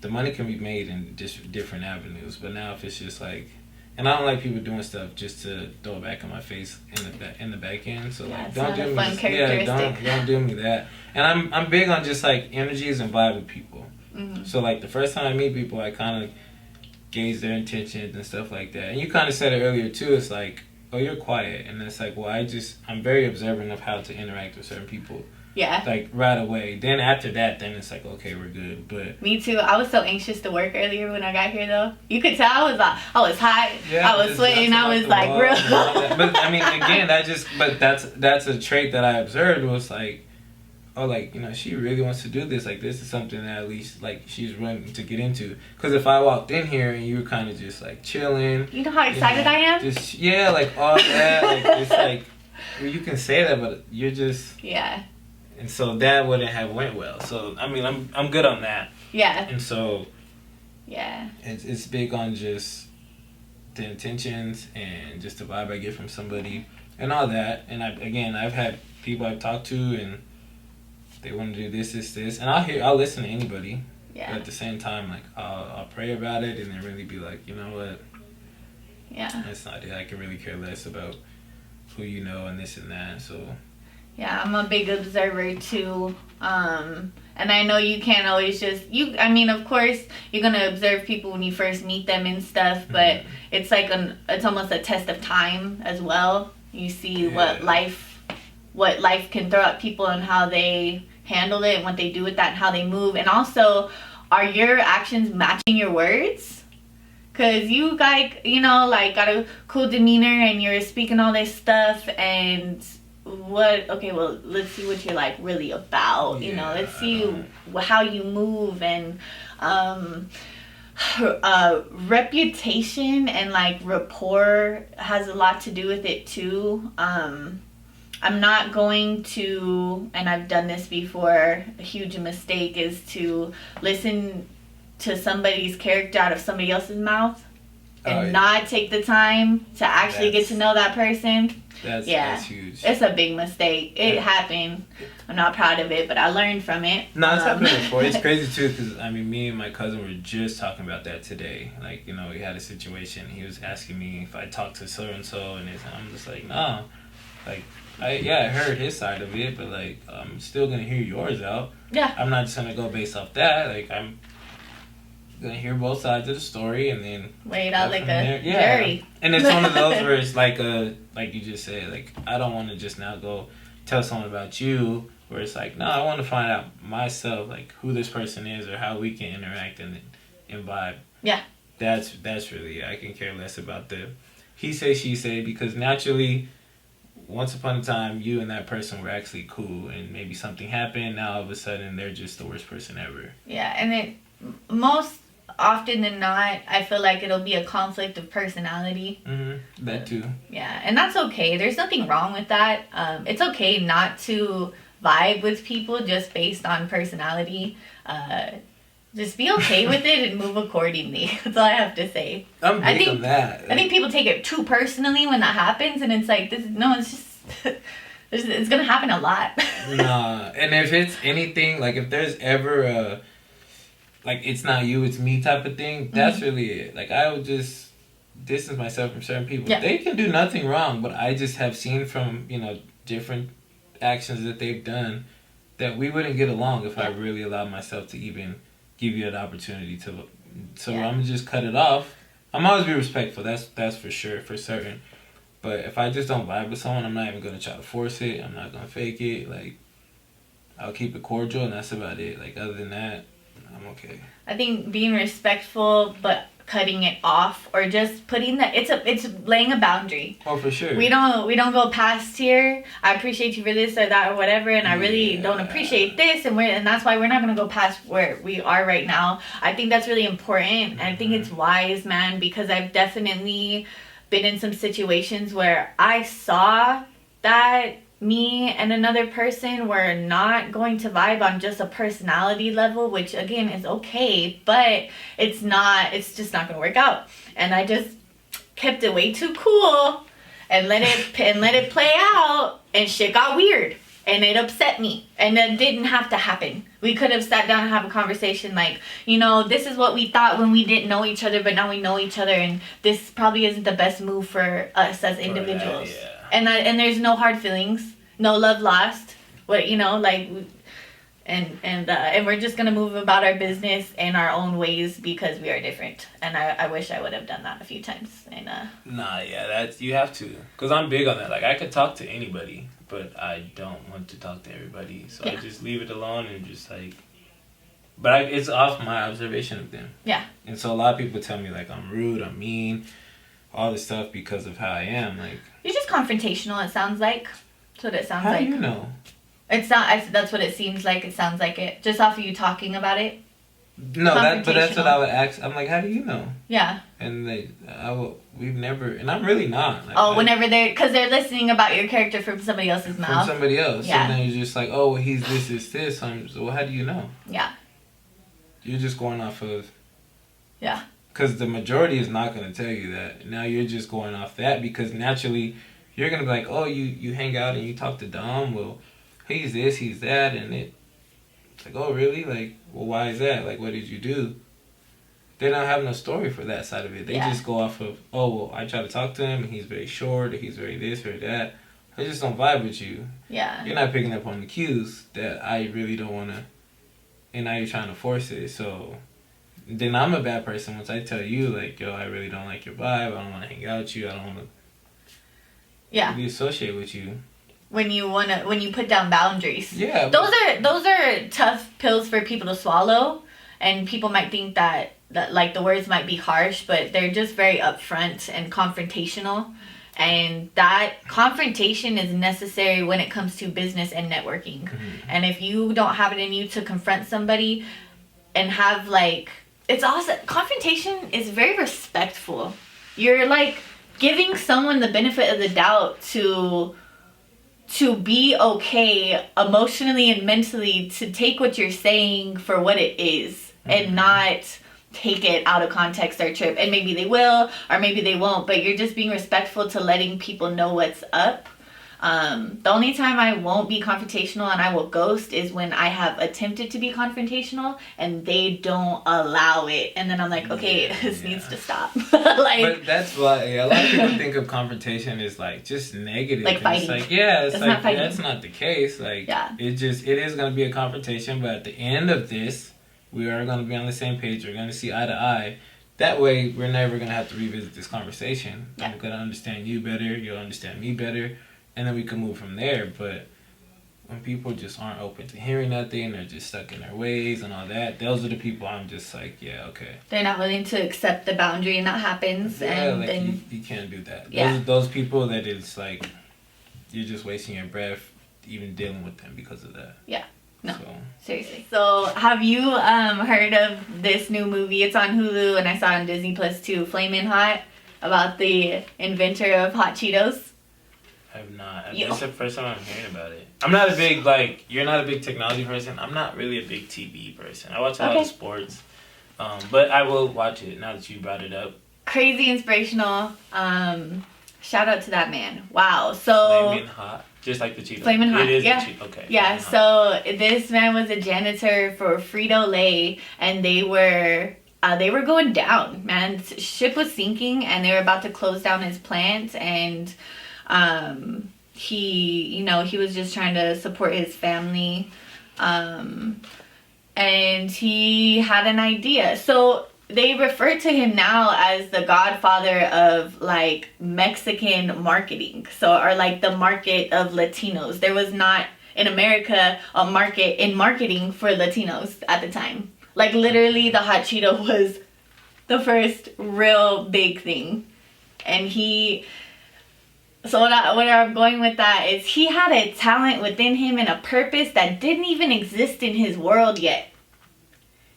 the money can be made in just different avenues. But now if it's just like, and I don't like people doing stuff just to throw it back in my face in the back end. So like, don't do me, don't do me that. And I'm big on just like energies and vibe with people. Mm-hmm. So like the first time I meet people, I kind of gauge their intentions and stuff like that. And you kind of said it earlier too. It's like, oh, you're quiet, and it's like, well, I'm very observant of how to interact with certain people. Yeah. Like right away. Then after that, then it's like, okay, we're good. But me too. I was so anxious to work earlier when I got here, though. You could tell I was hot. yeah, I was sweating. I was like, real. But I mean, again, that's a trait that I observed was like, oh, like, you know, she really wants to do this. Like, this is something that at least like she's running to get into. Because if I walked in here and you were kind of just like chilling, you know how excited I am. Just like all that, like it's like, well, you can say that, but you're just yeah. And so that wouldn't have went well. So I mean, I'm good on that. Yeah. And so yeah, it's big on just the intentions and just the vibe I get from somebody and all that. And I've had people I've talked to and they want to do this, and I'll listen to anybody. Yeah. But at the same time, like I'll pray about it and then really be like, you know what? Yeah. That's not it. I can really care less about who you know and this and that. So. Yeah, I'm a big observer too. And I know you can't always just I mean, of course, you're gonna observe people when you first meet them and stuff, but it's like it's almost a test of time as well. You see what life can throw at people and how they handle it and what they do with that and how they move. And also, are your actions matching your words? Because you got a cool demeanor and you're speaking all this stuff and let's see what you're like really about. Let's see how you move. And reputation and like rapport has a lot to do with it too. I'm not going to, and I've done this before, a huge mistake is to listen to somebody's character out of somebody else's mouth and not take the time to actually get to know that person. That's huge. It's a big mistake. It happened. I'm not proud of it, but I learned from it. No, it's happened before. It's crazy too, because I mean, me and my cousin were just talking about that today. Like, you know, we had a situation. He was asking me if I talked to so and so, and I'm just like, no. Like, I heard his side of it, but like, I'm still gonna hear yours out. Yeah. I'm not just gonna go based off that. Like, I'm gonna hear both sides of the story and then weigh it out like a jury. And it's one of those where it's like you just said, like, I don't want to just now go tell someone about you, where it's like, no, I want to find out myself, like, who this person is or how we can interact and vibe. Yeah. That's really, I can care less about the he say, she say, because naturally, once upon a time, you and that person were actually cool and maybe something happened, now all of a sudden they're just the worst person ever. Yeah, and it most often than not, I feel like it'll be a conflict of personality. Mm-hmm. That too. Yeah, and that's okay. There's nothing wrong with that. It's okay not to vibe with people just based on personality. Just be okay with it and move accordingly. That's all I have to say. I'm big on that. I think people take it too personally when that happens, and it's like, it's just... it's gonna happen a lot. Nah, and if it's anything, like if there's ever a... like, it's not you, it's me type of thing, that's really it. Like, I would just distance myself from certain people. Yeah. They can do nothing wrong, but I just have seen from, different actions that they've done that we wouldn't get along if I really allowed myself to even give you an opportunity to. So I'm going to just cut it off. I'm always be respectful, that's for sure, for certain. But if I just don't vibe with someone, I'm not even going to try to force it. I'm not going to fake it. Like, I'll keep it cordial, and that's about it. Like, other than that, I'm okay. I think being respectful, but cutting it off, or just putting it's laying a boundary. Oh, for sure. We don't go past here. I appreciate you for this or that or whatever, and I really don't appreciate this, and that's why we're not gonna go past where we are right now. I think that's really important, and I think it's wise, man, because I've definitely been in some situations where I saw that me and another person were not going to vibe on just a personality level, which again is okay, but it's just not gonna work out. And I just kept it way too cool and let it play out, and shit got weird and it upset me, and it didn't have to happen. We could have sat down and have a conversation like, this is what we thought when we didn't know each other, but now we know each other, and this probably isn't the best move for us as individuals. Yeah. And there's no hard feelings, no love lost. And And we're just gonna move about our business in our own ways because we are different. And I wish I would have done that a few times. And Nah, yeah, that's you have to, cause I'm big on that. Like I could talk to anybody, but I don't want to talk to everybody, so I just leave it alone and just like. But it's off my observation of them. Yeah. And so a lot of people tell me like I'm rude, I'm mean, all this stuff because of how I am. Like you're just confrontational. It sounds like. That's what it sounds like. How do you know? It's not. That's what it seems like. It sounds like it. Just off of you talking about it. No, but that's what I would ask. I'm like, how do you know? Yeah. And we've never, and I'm really not. Like, whenever because they're listening about your character from somebody else's mouth. From somebody else. Yeah. And then you're just like, oh, well, he's this. So how do you know? Yeah. You're just going off of. Yeah. Because the majority is not going to tell you that. Now you're just going off that because naturally you're going to be like, oh, you hang out and you talk to Dom. Well, he's this, he's that. And it's like, oh, really? Like, well, why is that? Like, what did you do? They don't have no story for that side of it. They just go off of, oh, well, I try to talk to him and he's very short or he's very this or that. I just don't vibe with you. Yeah. You're not picking up on the cues that I really don't want to. And now you're trying to force it. So then I'm a bad person once I tell you, like, yo, I really don't like your vibe. I don't want to hang out with you. I don't want to really associate with you. When you put down boundaries. Yeah. Those are tough pills for people to swallow. And people might think that like the words might be harsh, but they're just very upfront and confrontational. And that confrontation is necessary when it comes to business and networking. Mm-hmm. And if you don't have it in you to confront somebody and have like, it's also, confrontation is very respectful. You're like giving someone the benefit of the doubt to be okay emotionally and mentally to take what you're saying for what it is and not take it out of context or trip. And maybe they will or maybe they won't, but you're just being respectful to letting people know what's up. The only time I won't be confrontational and I will ghost is when I have attempted to be confrontational and they don't allow it. And then I'm like, okay, this needs to stop. But that's why a lot of people think of confrontation as like just negative. Like fighting. It's like, it's like, not fighting. That's not the case. Like, it is going to be a confrontation, but at the end of this, we are going to be on the same page. We're going to see eye to eye. That way, we're never going to have to revisit this conversation. Yeah. I'm going to understand you better. You'll understand me better. And then we can move from there. But when people just aren't open to hearing nothing, they're just stuck in their ways and all that, those are the people I'm just like, yeah, okay. They're not willing to accept the boundary and that happens. Yeah, and like then you can't do that. Yeah. Those people that it's like, you're just wasting your breath even dealing with them because of that. Yeah. No, seriously. So, have you heard of this new movie? It's on Hulu, and I saw it on Disney Plus too. Flamin' Hot, about the inventor of hot Cheetos. I have not. This is the first time I'm hearing about it. I'm not a big you're not a big technology person. I'm not really a big TV person. I watch a lot of sports, but I will watch it now that you brought it up. Crazy inspirational. Shout out to that man. Wow. So Flamin' Hot. Just like the Cheetos. Flamin' Hot, It is yeah. Okay. Yeah, so this man was a janitor for Frito-Lay, and they were going down, man. Ship was sinking, and they were about to close down his plant, and he was just trying to support his family, and he had an idea. So they refer to him now as the godfather of like Mexican marketing. So, or like the market of Latinos. There was not in America a market in marketing for Latinos at the time. Like literally the hot Cheeto was the first real big thing. And so what I'm going with that is he had a talent within him and a purpose that didn't even exist in his world yet.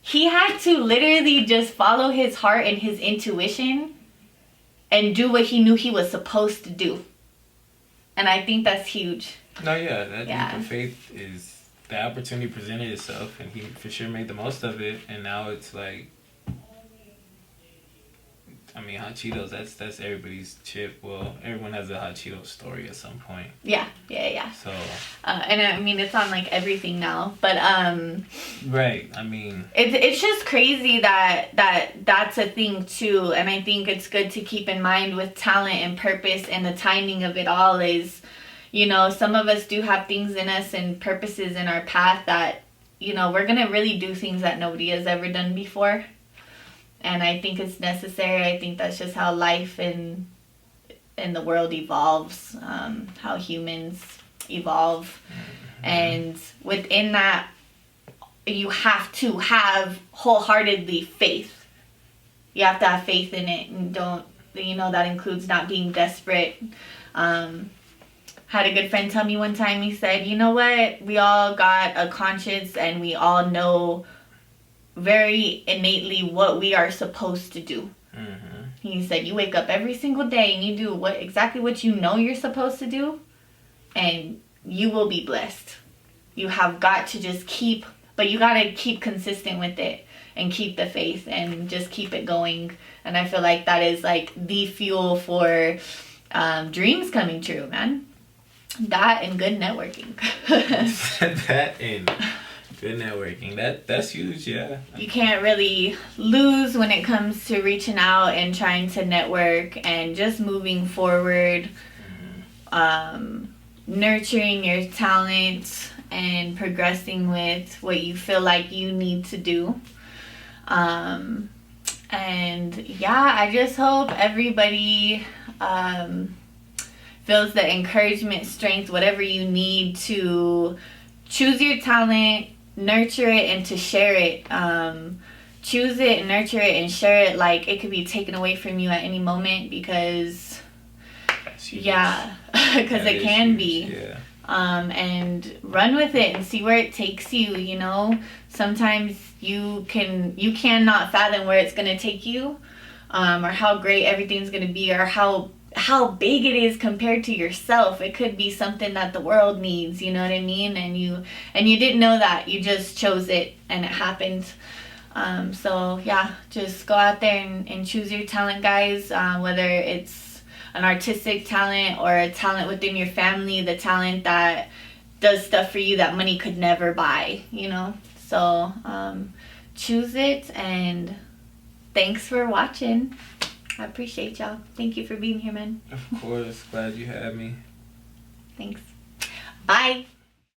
He had to literally just follow his heart and his intuition and do what he knew he was supposed to do. And I think that's huge. No, yeah, that leap of faith is the opportunity presented itself, and he for sure made the most of it. And now it's like, I mean, hot Cheetos, that's everybody's chip. Well, everyone has a hot Cheetos story at some point. Yeah. So. And I mean, it's on like everything now, but Right. I mean. It's just crazy that's a thing too, and I think it's good to keep in mind with talent and purpose and the timing of it all is, some of us do have things in us and purposes in our path that, you know, we're gonna really do things that nobody has ever done before. And I think it's necessary. I think that's just how life and the world evolves, how humans evolve. And within that, you have to have wholeheartedly faith. You have to have faith in it, and don't, you know, that includes not being desperate. Had a good friend tell me one time, he said, you know what, we all got a conscience and we all know very innately what we are supposed to do. He said, you wake up every single day and you do exactly what you know you're supposed to do, and you will be blessed. You have got to just but you got to keep consistent with it and keep the faith and just keep it going. And I feel like that is like the fuel for dreams coming true, man. That and good networking. That and good networking. That's huge, yeah. You can't really lose when it comes to reaching out and trying to network and just moving forward. Nurturing your talent and progressing with what you feel like you need to do. And yeah, I just hope everybody feels the encouragement, strength, whatever you need to choose your talent, nurture it, and to share it. Choose it, nurture it, and share it. Like, it could be taken away from you at any moment, because yeah, because it can be. Yeah. And run with it and see where it takes you. You know, sometimes you cannot fathom where it's gonna take you, or how great everything's gonna be, or how big it is compared to yourself. It could be something that the world needs, you know what I mean? And you didn't know that. You just chose it and it happened. So yeah, just go out there and choose your talent, guys. Whether it's an artistic talent or a talent within your family, the talent that does stuff for you that money could never buy, you know? So choose it, and thanks for watching. I appreciate y'all. Thank you for being here, man. Of course. Glad you had me. Thanks. Bye.